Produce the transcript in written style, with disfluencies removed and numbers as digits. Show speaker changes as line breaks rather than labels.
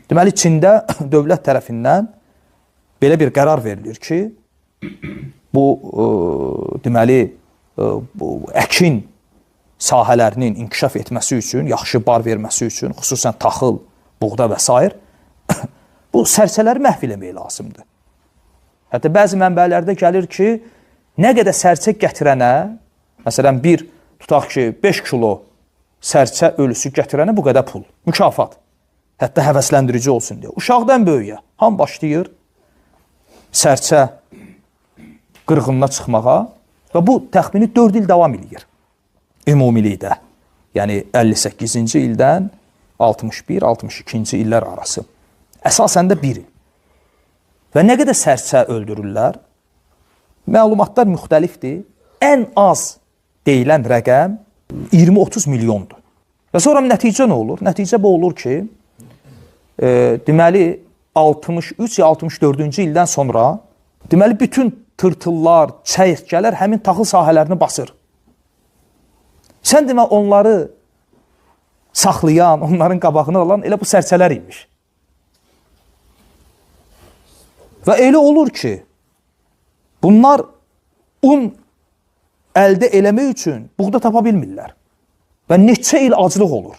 Deməli, Çində dövlət tərəfindən belə bir qərar verilir ki, bu deməli bu əkin sahələrinin inkişaf etməsi üçün, yaxşı bar verməsi üçün, xüsusən taxıl, buğda və s. bu sərçələri məhv eləmək lazımdır. Hətta bəzi mənbələrdə gəlir ki, nə qədər sərçə gətirənə, məsələn, tutaq ki, 5 kilo sərçə ölüsü gətirənə bu qədər pul, mükafat. Hətta həvəsləndirici olsun deyə. Uşaqdan böyüyə, ham başlayır sərçə qırğınına çıxmağa və bu təxmini 4 il davam edir ümumilikdə. Yəni 58-ci ildən 61-62-ci illər arası. Əsasən də 1 il. Və nə qədər sərçə öldürürlər? Məlumatlar müxtəlifdir. Ən az deyilən rəqəm 20-30 milyondur. Və sonra nəticə nə olur? Nəticə bu olur ki, deməli 63 ya 64-cü ildən sonra deməli bütün tırtıllar, çəyirtkələr həmin taxıl sahələrini basır. Sən demə onları saxlayan, onların qabağını alan elə bu sərçələr imiş. Və elə olur ki, bunlar un əldə eləmək üçün buğda tapa bilmirlər. Və neçə il aclıq olur.